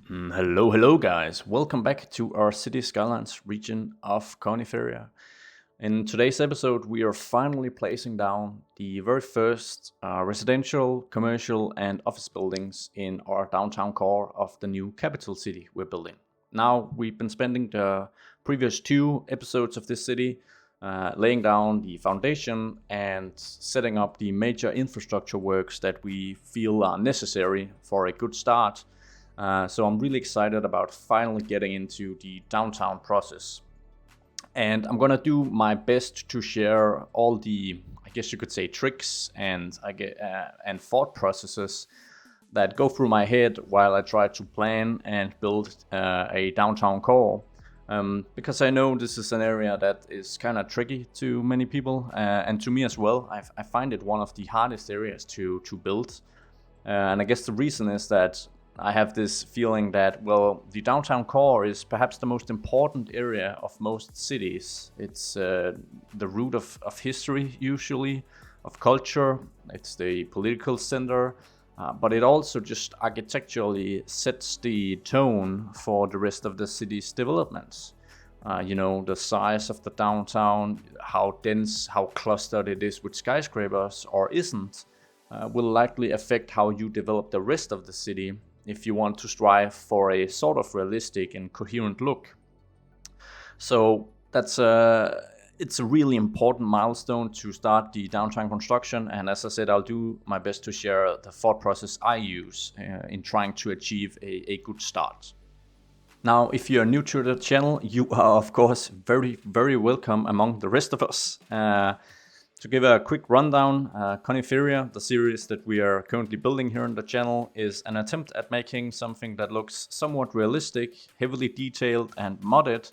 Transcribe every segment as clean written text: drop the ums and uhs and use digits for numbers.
Hello, guys. Welcome back to our city Skylines region of Coniferia. In today's episode, we are finally placing down the very first residential, commercial, and office buildings in our downtown core of the new capital city we're building. Now, we've been spending the previous two episodes of this city laying down the foundation and setting up the major infrastructure works that we feel are necessary for a good start. So I'm really excited about finally getting into the downtown process. And I'm gonna do my best to share all the, I guess you could say, tricks and thought processes that go through my head while I try to plan and build a downtown core. Because I know this is an area that is kind of tricky to many people, and to me as well. I find it one of the hardest areas to build. And I guess the reason is that I have this feeling that, well, the downtown core is perhaps the most important area of most cities. It's the root of history, usually, of culture. It's the political center, but it also just architecturally sets the tone for the rest of the city's developments. The size of the downtown, how dense, how clustered it is with skyscrapers or isn't, will likely affect how you develop the rest of the city if you want to strive for a sort of realistic and coherent look. So it's a really important milestone to start the downtown construction, and as I said, I'll do my best to share the thought process I use in trying to achieve a good start. Now, if you're new to the channel, you are of course very, very welcome among the rest of us. To give a quick rundown, Coniferia, the series that we are currently building here on the channel, is an attempt at making something that looks somewhat realistic, heavily detailed and modded,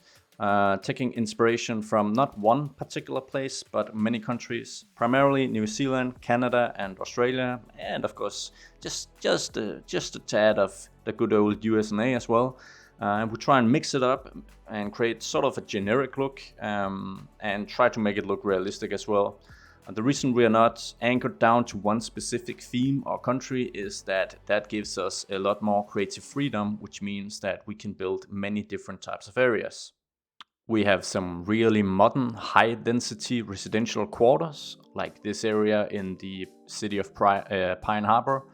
taking inspiration from not one particular place, but many countries, primarily New Zealand, Canada and Australia, and of course just a tad of the good old USA as well. And we try and mix it up and create sort of a generic look, and try to make it look realistic as well. The reason we are not anchored down to one specific theme or country is that gives us a lot more creative freedom, which means that we can build many different types of areas. We have some really modern, high-density residential quarters, like this area in the city of Pine Harbour,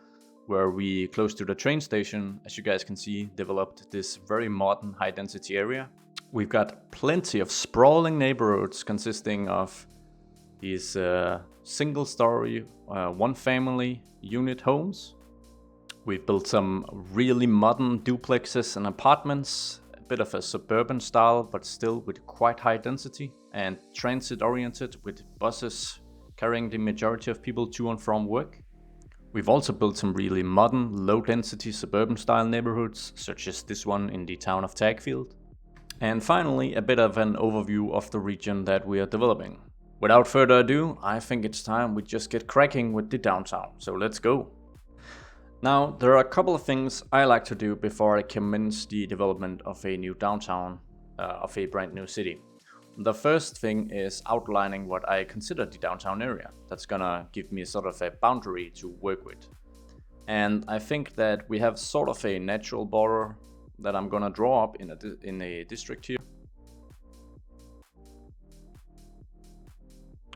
where we, close to the train station, as you guys can see, developed this very modern, high-density area. We've got plenty of sprawling neighborhoods consisting of these single-story, one-family unit homes. We've built some really modern duplexes and apartments, a bit of a suburban style, but still with quite high density, and transit-oriented with buses carrying the majority of people to and from work. We've also built some really modern, low-density suburban-style neighborhoods, such as this one in the town of Tagfield. And finally, a bit of an overview of the region that we are developing. Without further ado, I think it's time we just get cracking with the downtown, so let's go. Now, there are a couple of things I like to do before I commence the development of a new downtown, of a brand new city. The first thing is outlining what I consider the downtown area. That's gonna give me sort of a boundary to work with. And I think that we have sort of a natural border that I'm gonna draw up in a district here.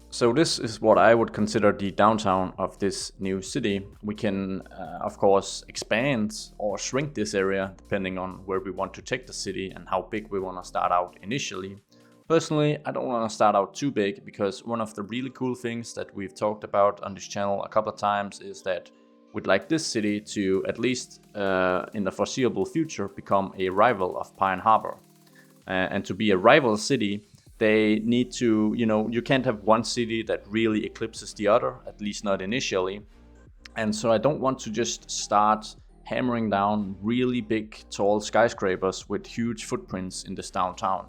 So this is what I would consider the downtown of this new city. We can, of course, expand or shrink this area depending on where we want to take the city and how big we want to start out initially. Personally, I don't want to start out too big, because one of the really cool things that we've talked about on this channel a couple of times is that we'd like this city to, at least in the foreseeable future, become a rival of Pine Harbour. And to be a rival city, they need to, you can't have one city that really eclipses the other, at least not initially. And so I don't want to just start hammering down really big, tall skyscrapers with huge footprints in this downtown.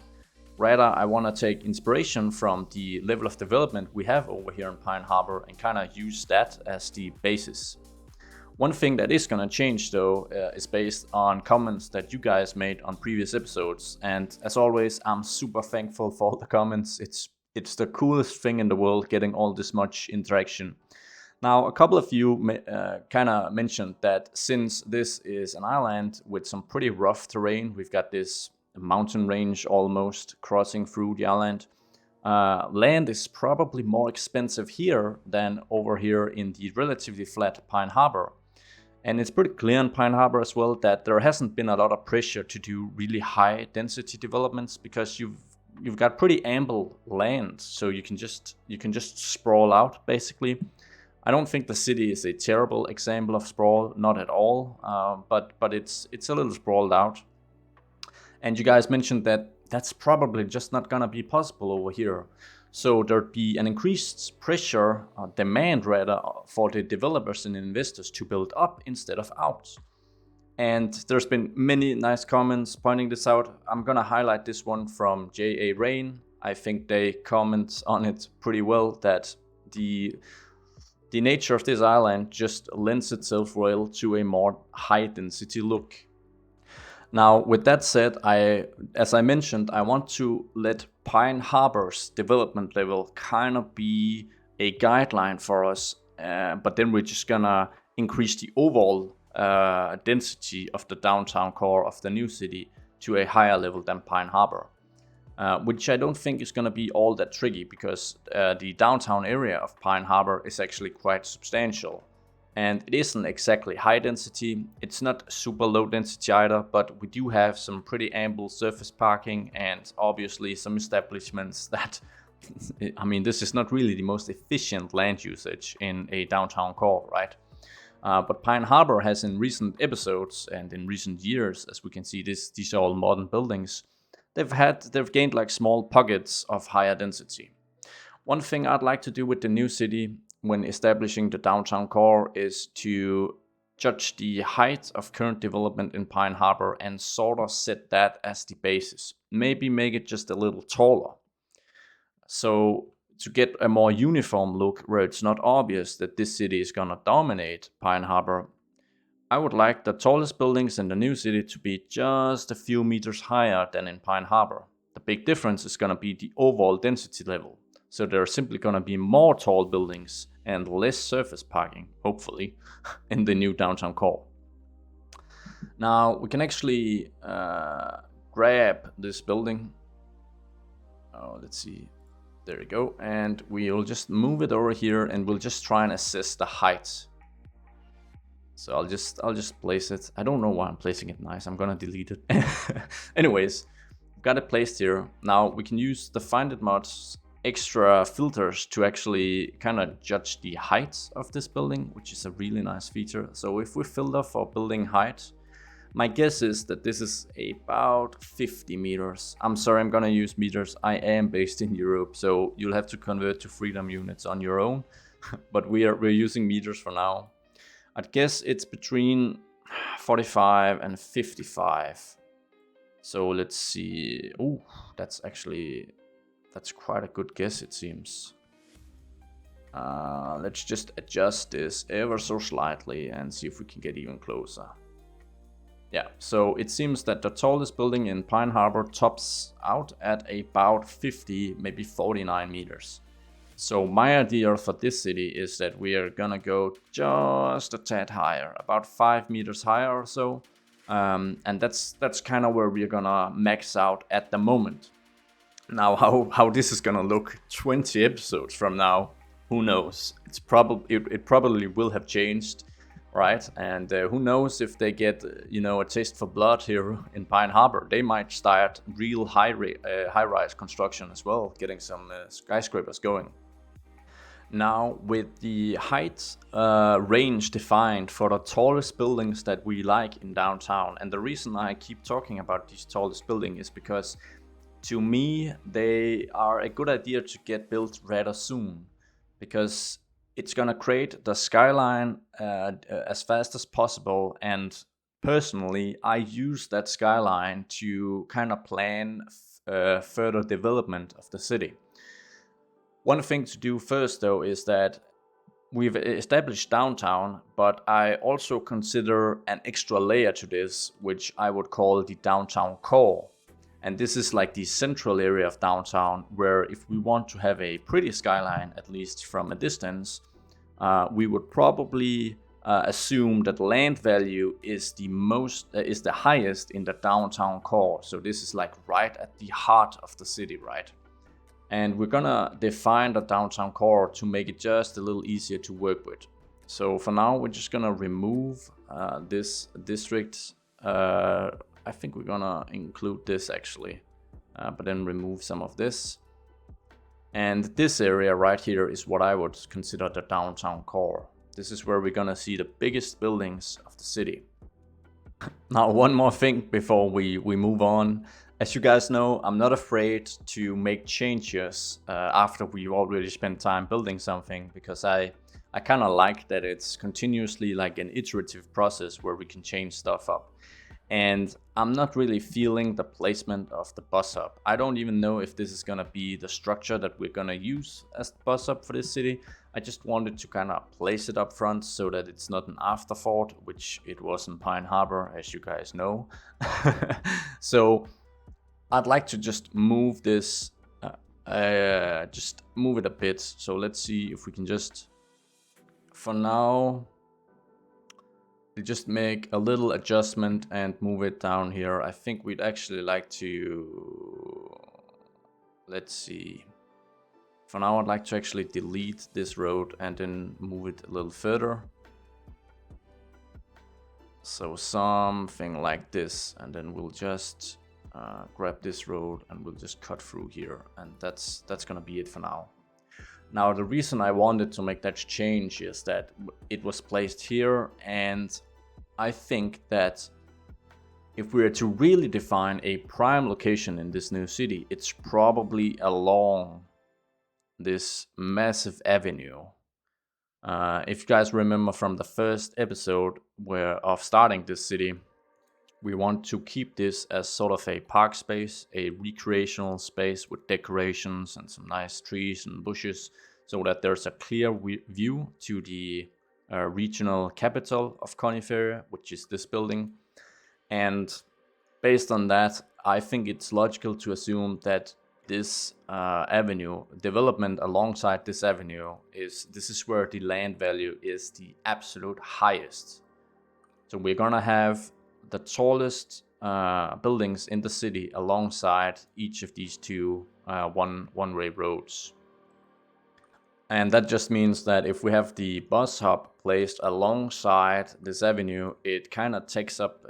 Rather, I want to take inspiration from the level of development we have over here in Pine Harbour and kind of use that as the basis. One thing that is going to change though is based on comments that you guys made on previous episodes, and as always, I'm super thankful for all the comments. It's the coolest thing in the world, getting all this much interaction. Now, a couple of you kind of mentioned that since this is an island with some pretty rough terrain, we've got this mountain range almost crossing through the island. Land is probably more expensive here than over here in the relatively flat Pine Harbour. And it's pretty clear in Pine Harbour as well that there hasn't been a lot of pressure to do really high density developments because you've got pretty ample land, so you can just sprawl out basically. I don't think the city is a terrible example of sprawl, not at all, but it's a little sprawled out. And you guys mentioned that that's probably just not gonna be possible over here. So there'd be an increased pressure, demand rather, for the developers and investors to build up instead of out. And there's been many nice comments pointing this out. I'm gonna highlight this one from J.A. Rain. I think they comment on it pretty well, that the nature of this island just lends itself well to a more high density look. Now, with that said, as I mentioned, I want to let Pine Harbour's development level kind of be a guideline for us, but then we're just gonna increase the overall density of the downtown core of the new city to a higher level than Pine Harbour. Which I don't think is going to be all that tricky, because the downtown area of Pine Harbour is actually quite substantial. And it isn't exactly high density, it's not super low density either, but we do have some pretty ample surface parking and obviously some establishments that, I mean, this is not really the most efficient land usage in a downtown core, right? But Pine Harbour has in recent episodes and in recent years, as we can see, these are all modern buildings, they've gained like small pockets of higher density. One thing I'd like to do with the new city when establishing the downtown core is to judge the height of current development in Pine Harbour and sort of set that as the basis. Maybe make it just a little taller. So to get a more uniform look where it's not obvious that this city is gonna dominate Pine Harbour, I would like the tallest buildings in the new city to be just a few meters higher than in Pine Harbour. The big difference is going to be the overall density level. So there are simply going to be more tall buildings and less surface parking, hopefully, in the new downtown core. Now, we can actually grab this building. Oh, let's see. There we go. And we'll just move it over here and we'll just try and assess the height. So I'll just place it. I don't know why I'm placing it nice. I'm gonna delete it. Anyways, got it placed here. Now we can use the Find It mod's extra filters to actually kind of judge the height of this building, which is a really nice feature. So if we filter for building height, my guess is that this is about 50 meters. I'm sorry, I'm gonna use meters. I am based in Europe, so you'll have to convert to freedom units on your own. But we're using meters for now. I'd guess it's between 45 and 55. So let's see. Oh, that's quite a good guess, it seems. Let's just adjust this ever so slightly and see if we can get even closer. Yeah, so it seems that the tallest building in Pine Harbour tops out at about 50, maybe 49 meters. So my idea for this city is that we are gonna go just a tad higher, about 5 meters higher or so. And that's kind of where we're gonna max out at the moment. Now, how this is gonna look 20 episodes from now, who knows? It probably will have changed, right? And who knows if they get a taste for blood here in Pine Harbour. They might start real high-rise construction as well, getting some skyscrapers going. Now, with the height range defined for the tallest buildings that we like in downtown, and the reason I keep talking about these tallest buildings is because, to me, they are a good idea to get built rather soon, because it's gonna create the skyline as fast as possible, and personally, I use that skyline to kind of plan further development of the city. One thing to do first, though, is that we've established downtown, but I also consider an extra layer to this, which I would call the downtown core. And this is like the central area of downtown, where if we want to have a pretty skyline, at least from a distance, we would probably assume that land value is the highest in the downtown core. So this is like right at the heart of the city, right? And we're gonna define the downtown core to make it just a little easier to work with. So for now, we're just gonna remove this district. I think we're gonna include this actually, but then remove some of this. And this area right here is what I would consider the downtown core. This is where we're gonna see the biggest buildings of the city. Now, one more thing before we move on. As you guys know, I'm not afraid to make changes after we've already spent time building something, because I kind of like that it's continuously like an iterative process where we can change stuff up. And I'm not really feeling the placement of the bus hub. I don't even know if this is gonna be the structure that we're gonna use as the bus hub for this city. I just wanted to kind of place it up front so that it's not an afterthought, which it was in Pine Harbour, as you guys know. So I'd like to just move this, just move it a bit. So let's see if we can just, for now, just make a little adjustment and move it down here. I think we'd actually like to, let's see. For now, I'd like to actually delete this road and then move it a little further. So something like this, and then we'll just grab this road and we'll just cut through here, and that's gonna be it for now. Now, the reason I wanted to make that change is that it was placed here, and I think that if we were to really define a prime location in this new city, it's probably along this massive avenue. If you guys remember from the first episode of starting this city, we want to keep this as sort of a park space, a recreational space with decorations and some nice trees and bushes, so that there's a clear view to the regional capital of Coniferia, which is this building. And based on that, I think it's logical to assume that this avenue, development alongside this avenue, this is where the land value is the absolute highest. So we're gonna have the tallest buildings in the city alongside each of these two one-way roads. And that just means that if we have the bus hub placed alongside this avenue, it kind of takes up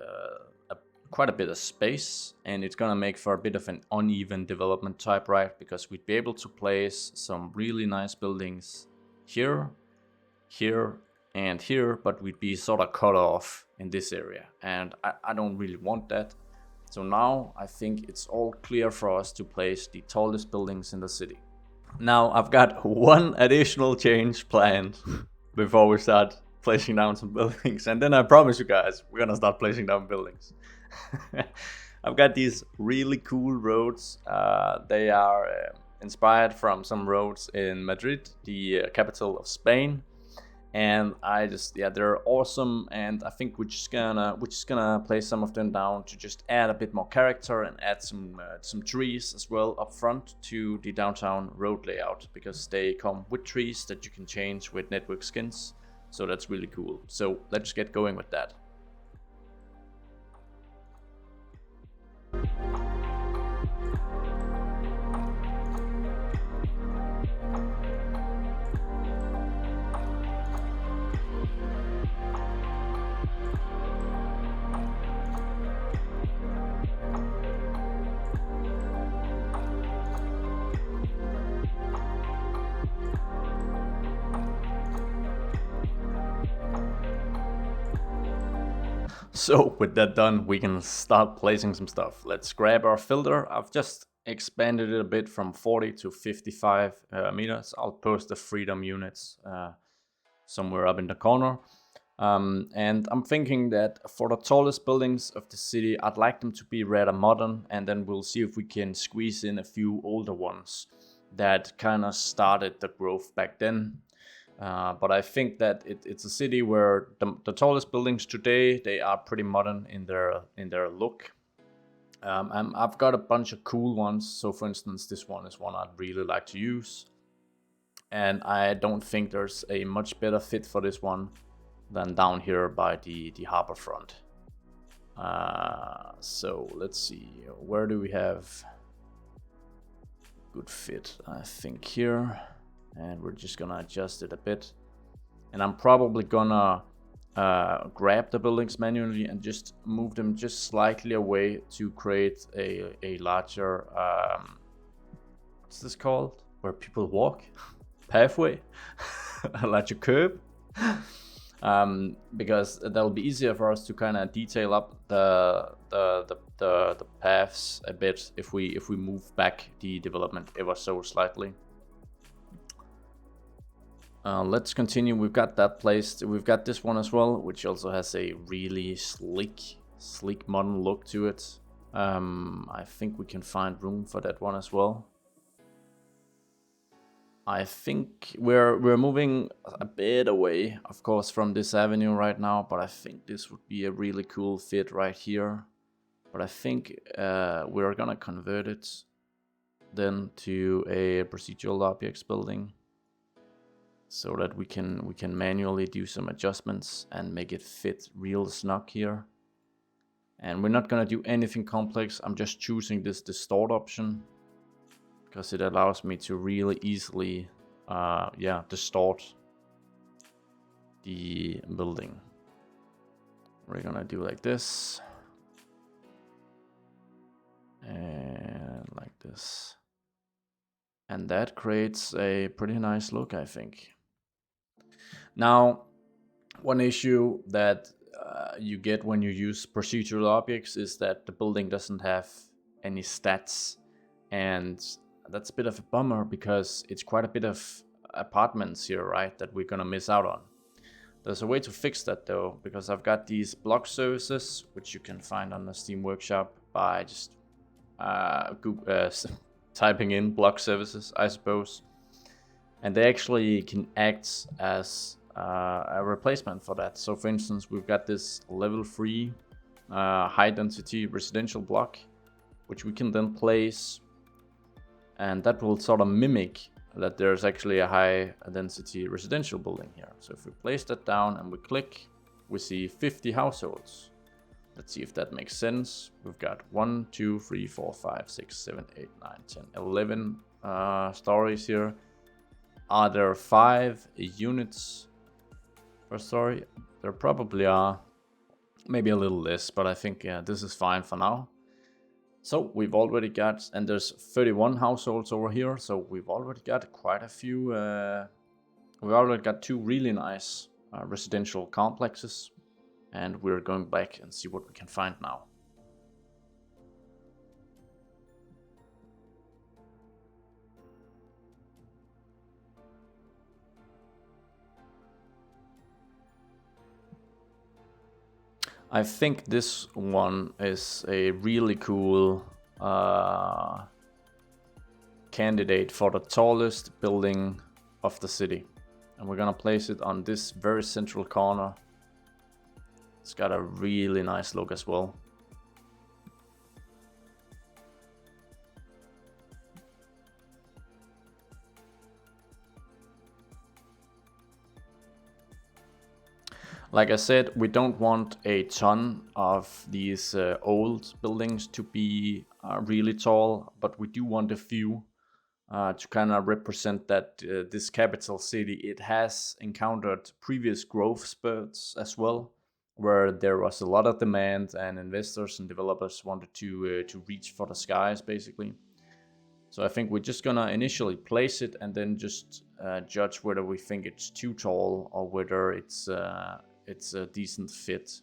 quite a bit of space, and it's gonna make for a bit of an uneven development type, right? Because we'd be able to place some really nice buildings here, here, and here, but we'd be sort of cut off in this area, and I don't really want that. So now I think it's all clear for us to place the tallest buildings in the city. Now I've got one additional change planned before we start placing down some buildings, and then I promise you guys we're gonna start placing down buildings. I've got these really cool roads. They are inspired from some roads in Madrid, the capital of Spain. And they're awesome, and I think we're just gonna place some of them down to just add a bit more character and add some trees as well up front to the downtown road layout, because they come with trees that you can change with network skins. So that's really cool. So let's get going with that. So with that done, we can start placing some stuff. Let's grab our filter. I've just expanded it a bit from 40 to 55 meters. I'll post the freedom units somewhere up in the corner. And I'm thinking that for the tallest buildings of the city, I'd like them to be rather modern, and then we'll see if we can squeeze in a few older ones that kind of started the growth back then. But I think that it's a city where the tallest buildings today, they are pretty modern in their look. I've got a bunch of cool ones. So for instance, this one is one I'd really like to use. And I don't think there's a much better fit for this one than down here by the harbor front. So let's see, where do we have good fit? I think here, and we're just gonna adjust it a bit. And I'm probably gonna grab the buildings manually and just move them just slightly away to create a larger, what's this called? Where people walk? Pathway? A larger curb? Because that'll be easier for us to kind of detail up the paths a bit if we move back the development ever so slightly. Let's continue. We've got that placed. We've got this one as well, which also has a really sleek modern look to it. I think we can find room for that one as well. I think we're moving a bit away, of course, from this avenue right now, but I think this would be a really cool fit right here. But I think we're gonna convert it then to a procedural objects building, so that we can manually do some adjustments and make it fit real snug here. And we're not gonna do anything complex. I'm just choosing this distort option because it allows me to really easily distort the building. We're gonna do like this and like this, and that creates a pretty nice look, I think. Now, one issue that you get when you use procedural objects is that the building doesn't have any stats, and that's a bit of a bummer because it's quite a bit of apartments here, right, that we're gonna miss out on. There's a way to fix that though, because I've got these block services, which you can find on the Steam Workshop by just typing in block services, I suppose. And they actually can act as a replacement for that. So for instance, we've got this level 3 high density residential block, which we can then place, and that will sort of mimic that there's actually a high density residential building here. So if we place that down and we click, we see 50 households. Let's see if that makes sense. We've got 1, 2, 3, 4, 5, 6, 7, 8, 9, 10, 11 stories here. Are there 5 units per story? There probably are. Maybe a little less, but I think this is fine for now. So we've already got, and there's 31 households over here, so we've already got quite a few, we've already got 2 really nice residential complexes, and we're going back and see what we can find now. I think this one is a really cool candidate for the tallest building of the city. And we're gonna place it on this very central corner. It's got a really nice look as well. Like I said, we don't want a ton of these old buildings to be really tall, but we do want a few to kind of represent that this capital city, it has encountered previous growth spurts as well, where there was a lot of demand and investors and developers wanted to reach for the skies, basically. So I think we're just gonna initially place it and then just judge whether we think it's too tall or whether it's a decent fit.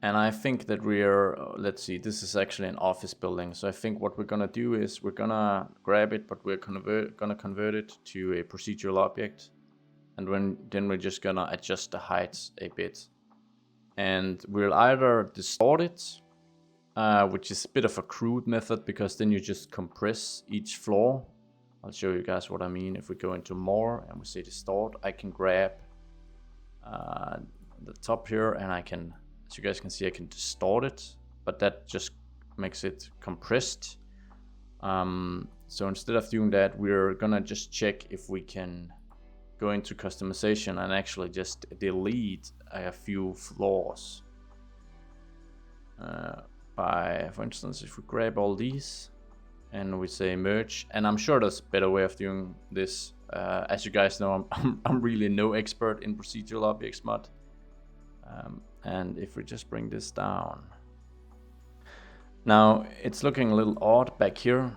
And I think that we're, let's see, this is actually an office building. So I think what we're gonna do is we're gonna grab it, but we're gonna convert it to a procedural object. And then we're just gonna adjust the height a bit. And we'll either distort it, which is a bit of a crude method because then you just compress each floor. I'll show you guys what I mean. If we go into more and we say distort, I can grab the top here and I can, as you guys can see, I can distort it, but that just makes it compressed. So instead of doing that, we're gonna just check if we can go into customization and actually just delete a few floors. By, for instance, if we grab all these and we say merge, and I'm sure there's a better way of doing this. As you guys know, I'm really no expert in procedural objects mod. And if we just bring this down. Now, it's looking a little odd back here,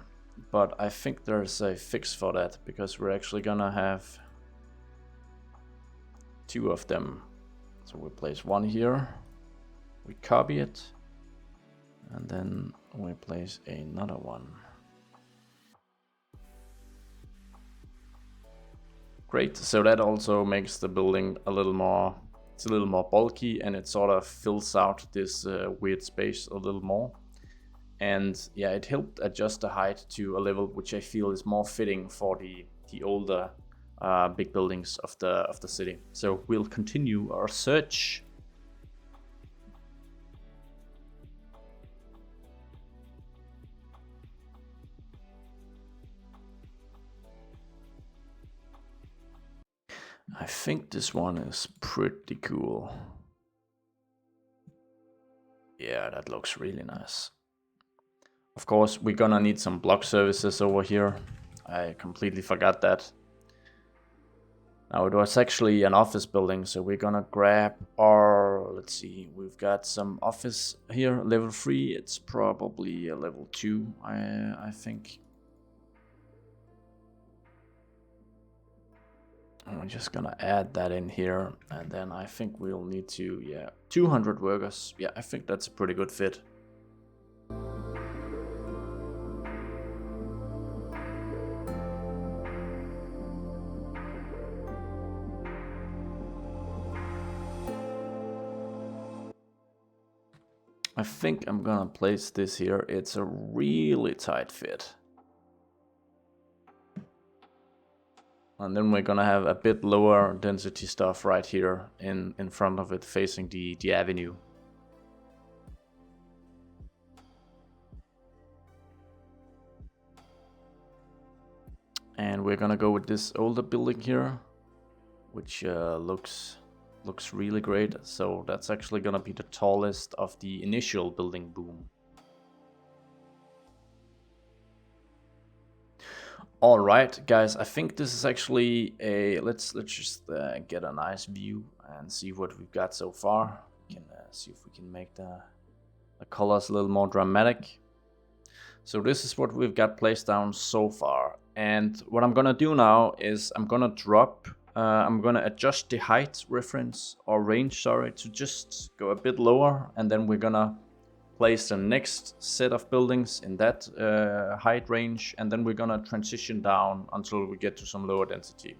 but I think there's a fix for that, because we're actually gonna have two of them. So we place one here, we copy it, and then we place another one. Great, so that also makes the building a little more, it's a little more bulky, and it sort of fills out this weird space a little more. And yeah, it helped adjust the height to a level which I feel is more fitting for the older big buildings of the city. So we'll continue our search. I think this one is pretty cool. Yeah, that looks really nice. Of course, we're gonna need some block services over here. I completely forgot that. Now, it was actually an office building, so we're gonna grab our, let's see, we've got some office here, level 3. It's probably a level 2, I think. And we're just gonna add that in here, and then I think we'll need to, yeah, 200 workers. Yeah, I think that's a pretty good fit. I think I'm gonna place this here. It's a really tight fit. And then we're gonna have a bit lower density stuff right here in front of it, facing the avenue. And we're gonna go with this older building here, which looks really great. So that's actually gonna be the tallest of the initial building boom. All right, guys, I think this is actually a, let's just get a nice view and see what we've got so far. We can see if we can make the colors a little more dramatic. So this is what we've got placed down so far. And what I'm gonna do now is I'm gonna adjust the height reference or range, sorry, to just go a bit lower, and then we're gonna place the next set of buildings in that height range, and then we're gonna transition down until we get to some lower density.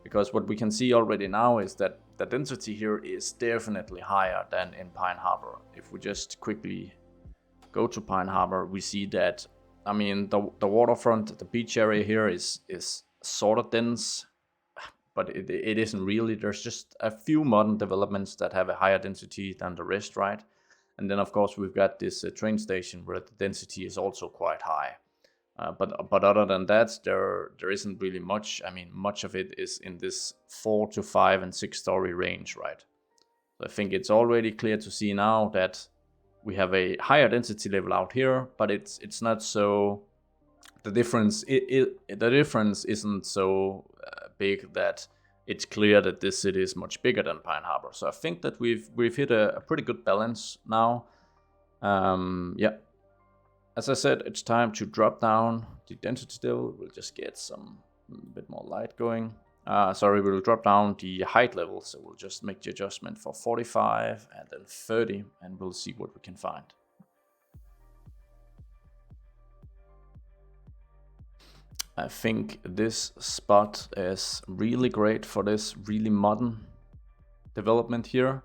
Because what we can see already now is that the density here is definitely higher than in Pine Harbour. If we just quickly go to Pine Harbour, we see that, I mean, the waterfront, the beach area here is sort of dense, but it isn't really. There's just a few modern developments that have a higher density than the rest, right? And then, of course, we've got this train station where the density is also quite high. But other than that, there isn't really much. I mean, much of it is in this 4 to 5 and 6 story range, right? So I think it's already clear to see now that we have a higher density level out here, but it's not so, the difference isn't so big that it's clear that this city is much bigger than Pine Harbour. So I think that we've hit a pretty good balance now. Yeah, as I said, it's time to drop down the density level. We'll just get some bit more light going. Sorry, we'll drop down the height level, so we'll just make the adjustment for 45 and then 30, and we'll see what we can find. I think this spot is really great for this really modern development here.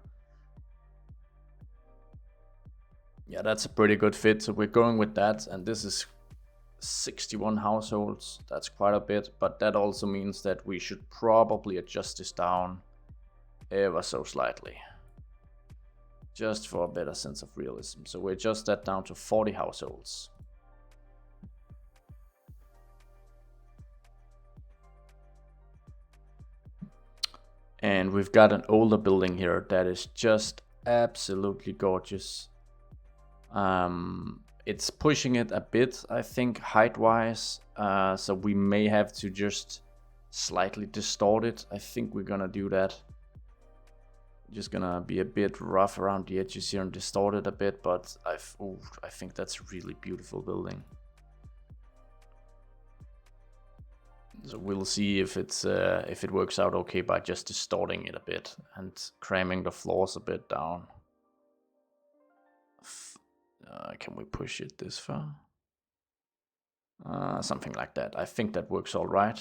Yeah, that's a pretty good fit, so we're going with that, and this is 61 households. That's quite a bit, but that also means that we should probably adjust this down ever so slightly, just for a better sense of realism. So we adjust that down to 40 households. And we've got an older building here that is just absolutely gorgeous. It's pushing it a bit, I think, height-wise. So we may have to just slightly distort it. I think we're gonna do that. Just gonna be a bit rough around the edges here and distort it a bit, but I think that's a really beautiful building. So we'll see if it works out okay by just distorting it a bit and cramming the floors a bit down. Can we push it this far? Something like that. I think that works all right.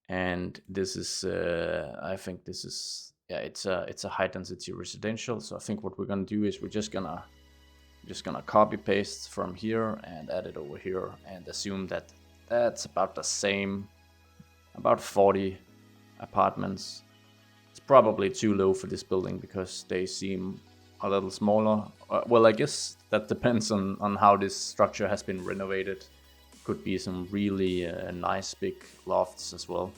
And this is, I think this is, yeah, it's a high density residential. So I think what we're gonna do is we're just gonna copy paste from here and add it over here and assume that that's about the same. About 40 apartments. It's probably too low for this building because they seem a little smaller. Well, I guess that depends on how this structure has been renovated. Could be some really nice big lofts as well.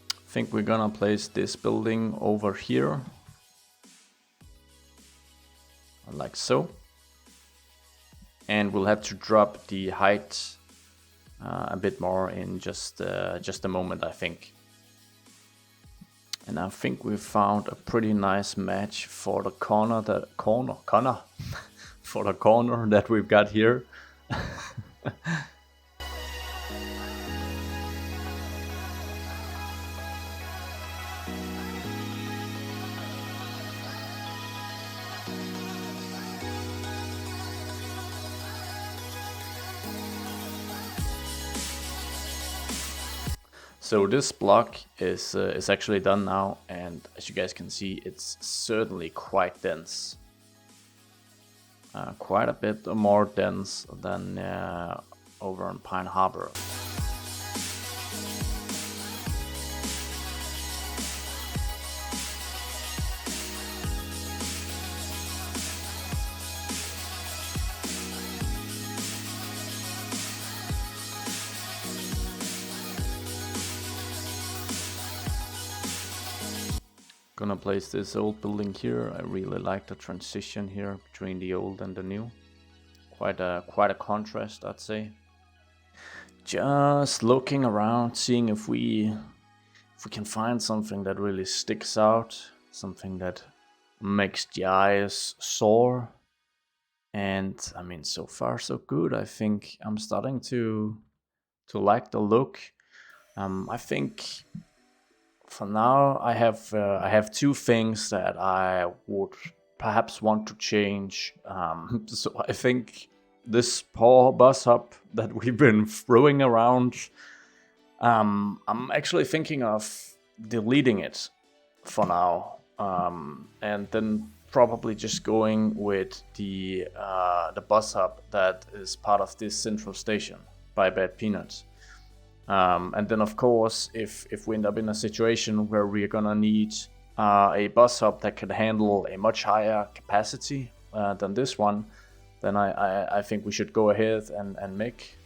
I think we're gonna place this building over here. Like so, and we'll have to drop the height a bit more in just a moment, I think. And I think we found a pretty nice match for the corner for the corner that we've got here. So this block is actually done now, and as you guys can see, it's certainly quite dense. Quite a bit more dense than over in Pine Harbour. Gonna place this old building here. I really like the transition here between the old and the new. Quite a contrast, I'd say. Just looking around, seeing if we can find something that really sticks out, something that makes the eyes soar. And I mean, so far so good. I think I'm starting to like the look. I think for now I have two things that I would perhaps want to change. So I think this poor bus hub that we've been throwing around, I'm actually thinking of deleting it for now, and then probably just going with the bus hub that is part of this central station by Bad Peanuts. And then of course, if we end up in a situation where we're gonna need a bus hub that can handle a much higher capacity than this one, then I think we should go ahead and make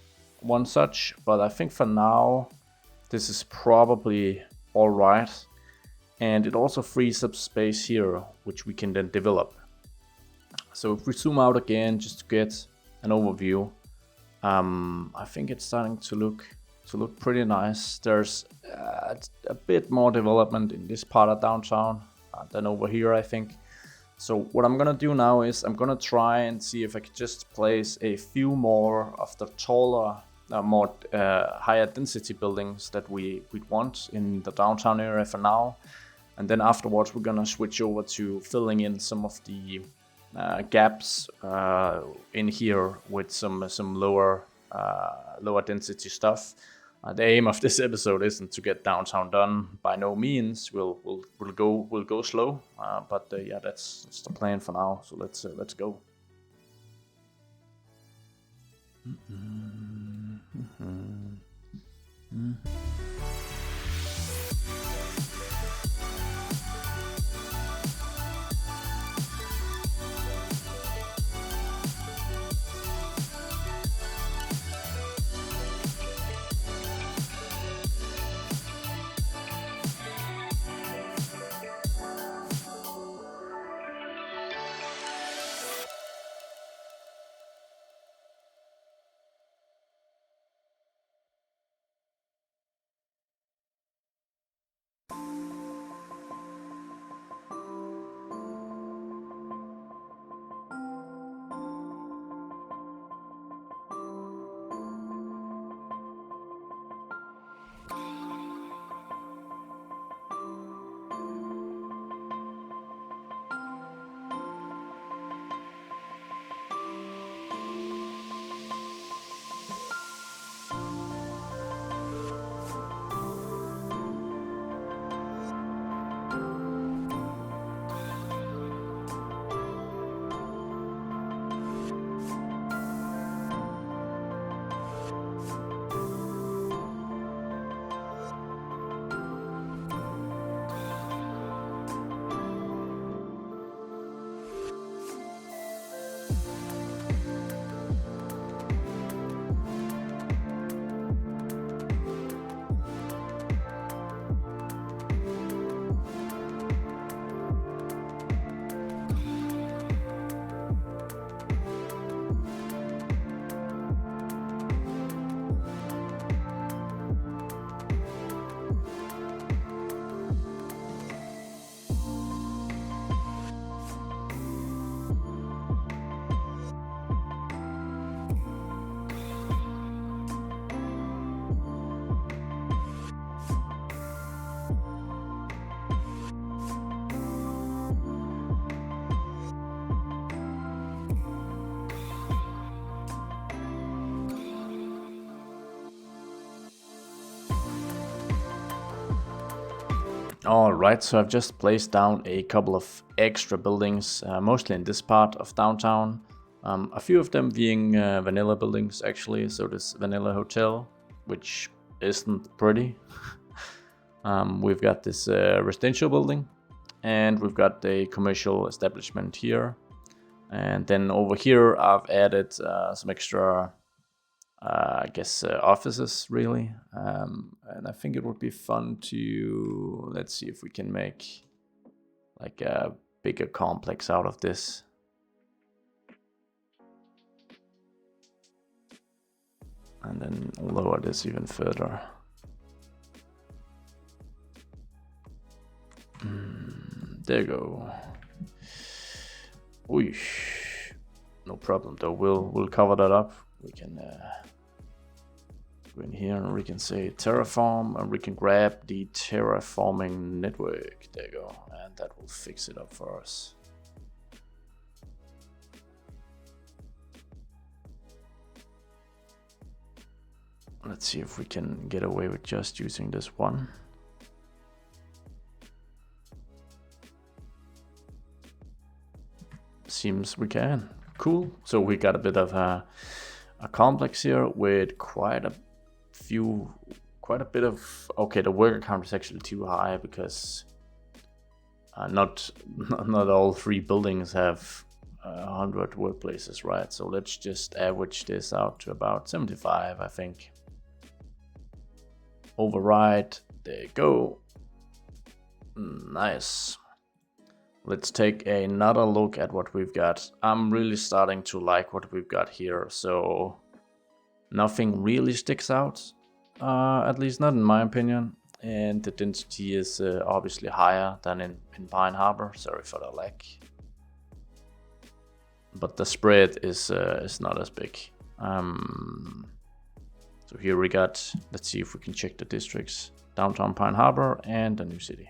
one such. But I think for now, this is probably all right. And it also frees up space here, which we can then develop. So if we zoom out again, just to get an overview, I think it's starting to look pretty nice. There's a bit more development in this part of downtown than over here, I think. So what I'm gonna do now is I'm gonna try and see if I can just place a few more of the taller, more higher density buildings that we'd want in the downtown area for now. And then afterwards we're gonna switch over to filling in some of the gaps in here with some lower density stuff. The aim of this episode isn't to get downtown done by no means. We'll go slow, but yeah, that's the plan for now. So let's go. All right, so I've just placed down a couple of extra buildings, mostly in this part of downtown. A few of them being vanilla buildings, actually. So this vanilla hotel, which isn't pretty. We've got this residential building, and we've got a commercial establishment here. And then over here, I've added some extra, I guess, offices, really. And I think it would be fun to, let's see if we can make like a bigger complex out of this. And then lower this even further. There you go. Ooh, no problem though. We'll cover that up. We can go in here and we can say terraform, and we can grab the terraforming network. There you go, and that will fix it up for us. Let's see if we can get away with just using this one. Seems we can. Cool. So we got a bit of a complex here with quite a bit of, okay, the worker count is actually too high because not all 3 buildings have 100 workplaces, right? So let's just average this out to about 75, I think. Override, there you go. Nice. Let's take another look at what we've got. I'm really starting to like what we've got here. So nothing really sticks out, at least not in my opinion. And the density is obviously higher than in Pine Harbour. Sorry for the lag. But the spread is not as big. So here we got, let's see if we can check the districts. Downtown Pine Harbour and the new city.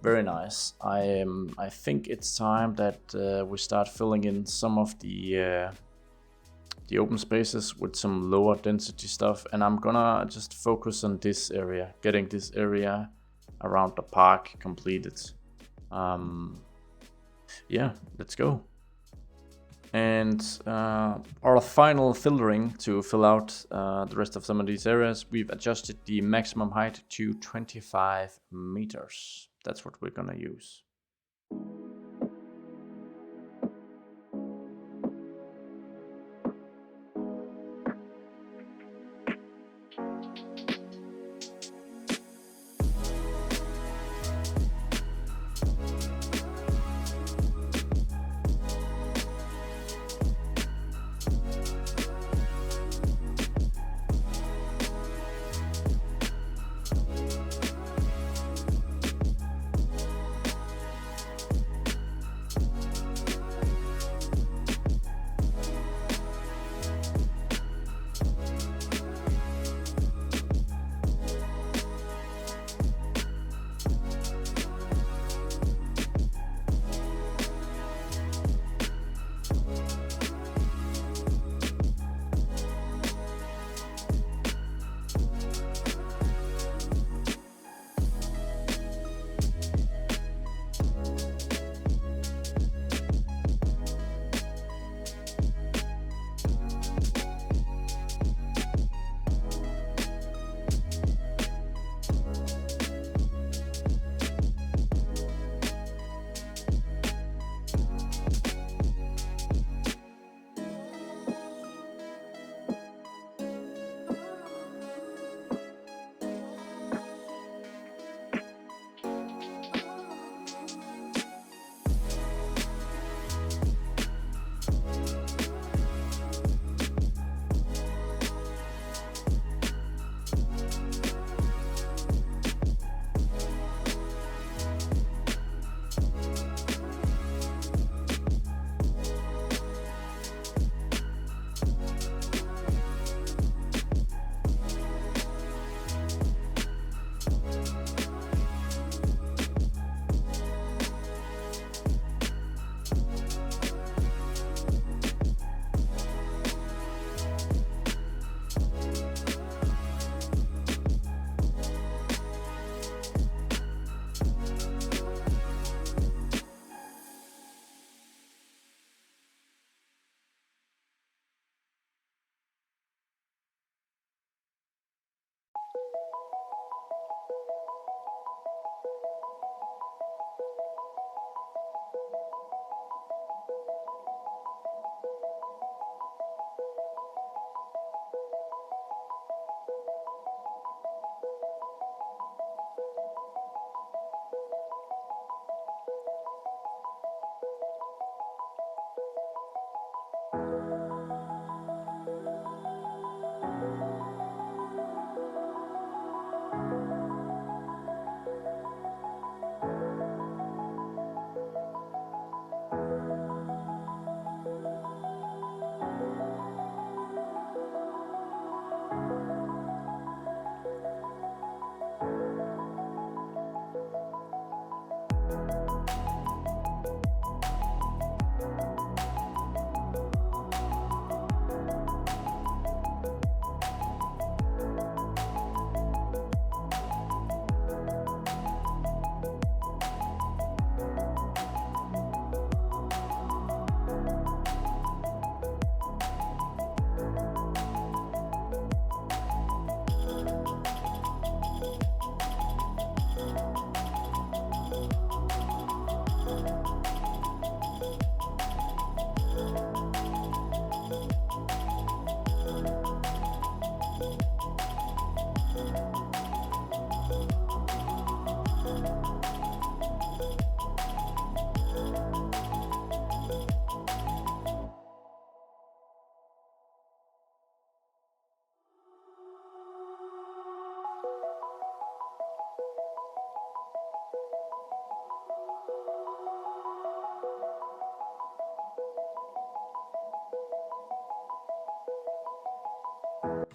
Very nice. I think it's time that we start filling in some of the open spaces with some lower density stuff, and I'm gonna just focus on this area, getting this area around the park completed. Yeah, let's go. And our final filtering to fill out the rest of some of these areas, we've adjusted the maximum height to 25 meters. That's what we're gonna use.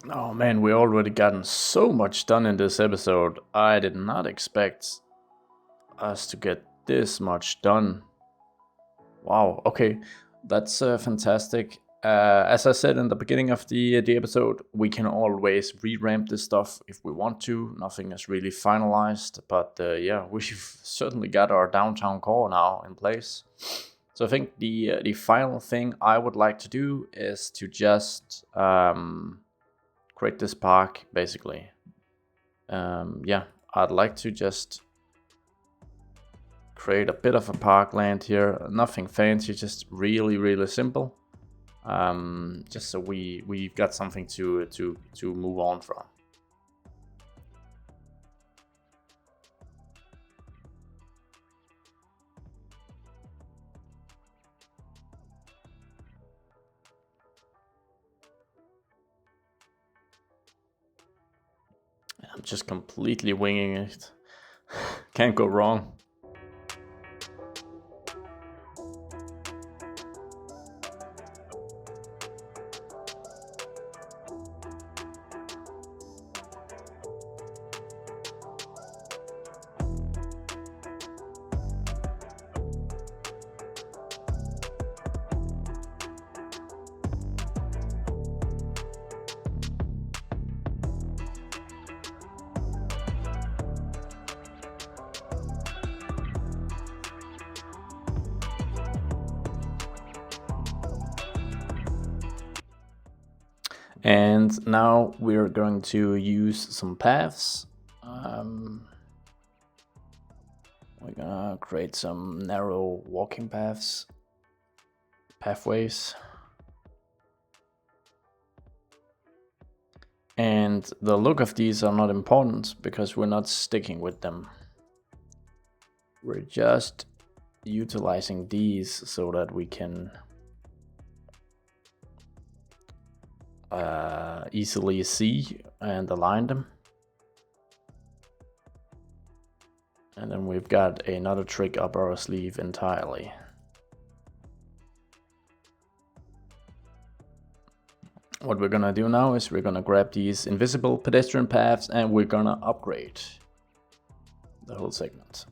Oh man, we already gotten so much done in this episode. I did not expect us to get this much done. Wow, okay, that's fantastic. As I said in the beginning of the episode, we can always re-ramp this stuff if we want to. Nothing is really finalized, but yeah, we've certainly got our downtown core now in place. So I think the final thing I would like to do is to just create this park, basically. Yeah, I'd like to just create a bit of a parkland here. Nothing fancy, just really simple. Just so we've got something to move on from. I'm just completely winging it. Can't go wrong. And now we're going to use some paths. We're gonna create some narrow walking pathways. And the look of these are not important because we're not sticking with them. We're just utilizing these so that we can easily see and align them. And then we've got another trick up our sleeve entirely. What we're gonna do now is we're gonna grab these invisible pedestrian paths and we're gonna upgrade the whole segment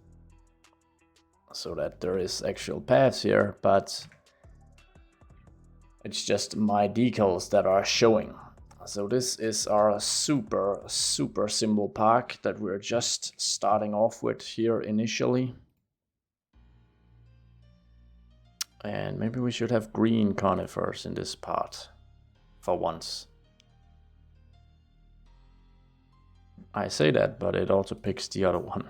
so that there is actual paths here, but it's just my decals that are showing. So this is our super simple park that we're just starting off with here initially. And maybe we should have green conifers in this part for once. I say that, but it also picks the other one.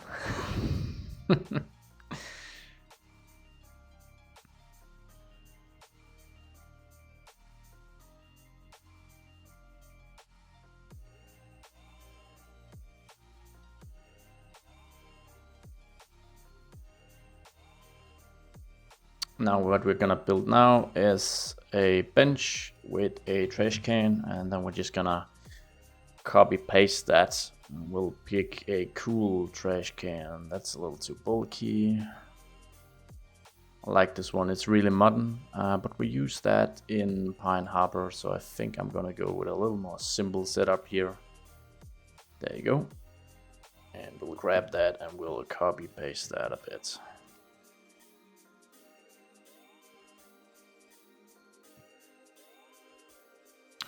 Now what we're gonna build now is a bench with a trash can, and then we're just gonna copy paste that. We'll pick a cool trash can. That's a little too bulky. I like this one, it's really modern, but we use that in Pine Harbour, so I think I'm gonna go with a little more simple setup here. There you go. And we'll grab that and we'll copy paste that a bit.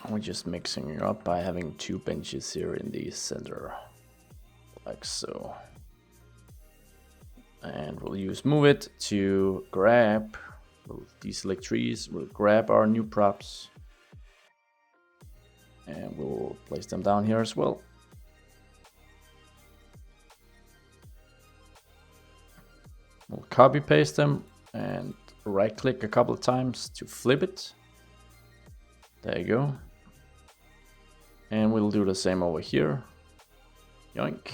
We're just mixing it up by having two benches here in the center, like so. And we'll use move it to grab, we'll deselect trees, we'll grab our new props, and we'll place them down here as well. We'll copy paste them and right click a couple of times to flip it. There you go. And we'll do the same over here. Yoink.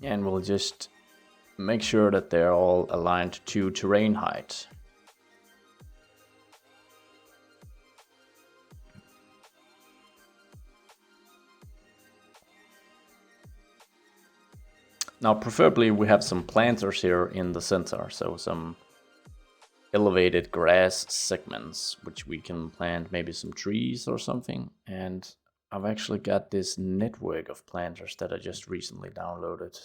And we'll just make sure that they're all aligned to terrain height. Now preferably we have some planters here in the center, so some elevated grass segments which we can plant, maybe some trees or something. And I've actually got this network of planters that I just recently downloaded.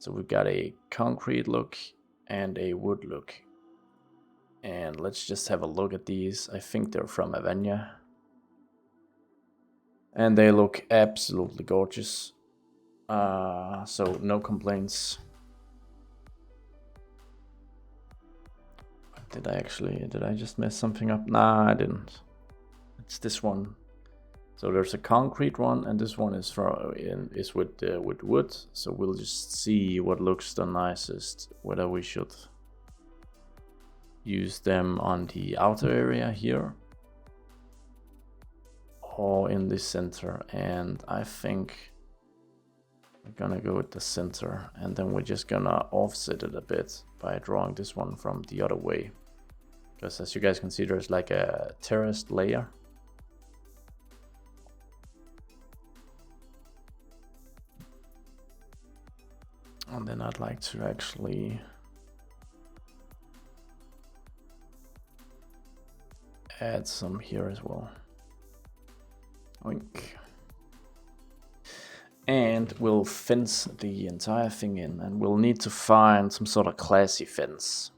So we've got a concrete look and a wood look. And let's just have a look at these. I think they're from Avenia. And they look absolutely gorgeous. So no complaints. Did I just mess something up? Nah, I didn't. It's this one. So there's a concrete one, and this one is with wood. So we'll just see what looks the nicest, whether we should use them on the outer area here or in the center. And I think we're gonna go with the center, and then we're just gonna offset it a bit by drawing this one from the other way, because as you guys can see, there's like a terraced layer. And then I'd like to actually add some here as well. Oink. And we'll fence the entire thing in, and we'll need to find some sort of classy fence.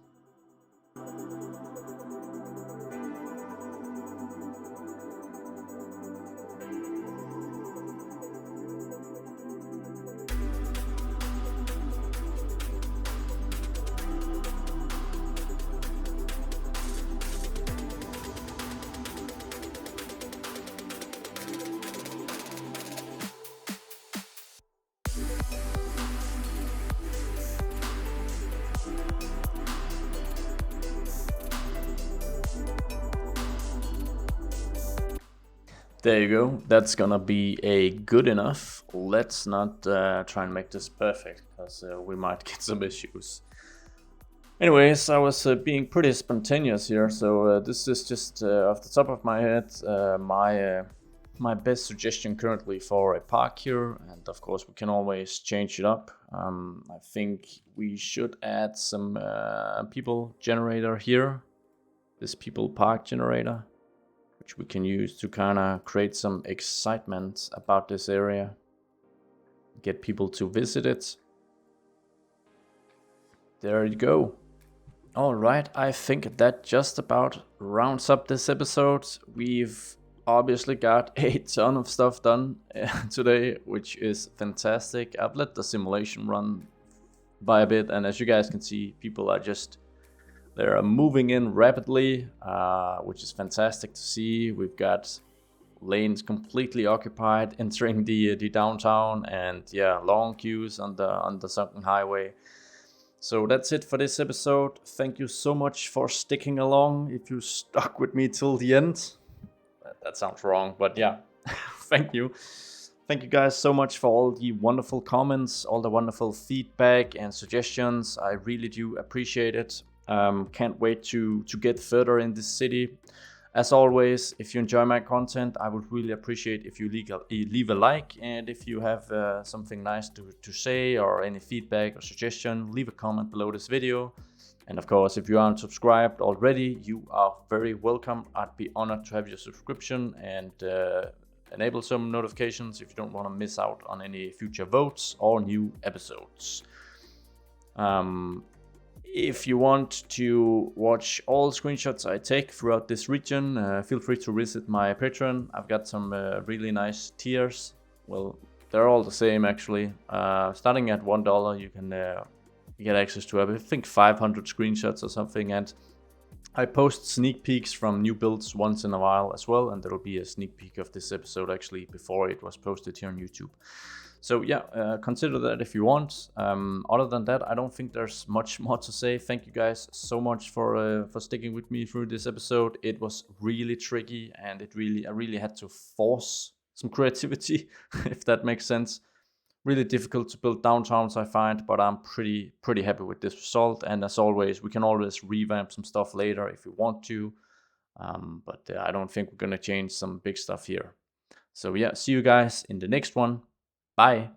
There you go, that's gonna be a good enough. Let's not try and make this perfect, because we might get some issues. Anyways, I was being pretty spontaneous here, so this is just off the top of my head my best suggestion currently for a park here, and of course we can always change it up. I think we should add some people generator here, this people park generator, which we can use to kind of create some excitement about this area, get people to visit it. There you go. All right, I think that just about rounds up this episode. We've obviously got a ton of stuff done today, which is fantastic. I've let the simulation run by a bit, and as you guys can see, people are just they're moving in rapidly, which is fantastic to see. We've got lanes completely occupied entering the downtown, and yeah, long queues on the sunken highway. So that's it for this episode. Thank you so much for sticking along. If you stuck with me till the end, that sounds wrong, but yeah, thank you. Thank you guys so much for all the wonderful comments, all the wonderful feedback and suggestions. I really do appreciate it. Can't wait to get further in this city. As always, if you enjoy my content, I would really appreciate if you leave a like, and if you have something nice to say or any feedback or suggestion, leave a comment below this video. And of course, if you aren't subscribed already, you are very welcome. I'd be honored to have your subscription and enable some notifications if you don't want to miss out on any future votes or new episodes. If you want to watch all screenshots I take throughout this region, feel free to visit my Patreon. I've got some really nice tiers. Well, they're all the same actually. Starting at $1, you can get access to, I think, 500 screenshots or something, and I post sneak peeks from new builds once in a while as well, and there will be a sneak peek of this episode actually before it was posted here on YouTube. So yeah, consider that if you want. Other than that, I don't think there's much more to say. Thank you guys so much for sticking with me through this episode. It was really tricky, and I really had to force some creativity, if that makes sense. Really difficult to build downtowns, I find, but I'm pretty happy with this result. And as always, we can always revamp some stuff later if we want to. But I don't think we're gonna change some big stuff here. So yeah, see you guys in the next one. Bye.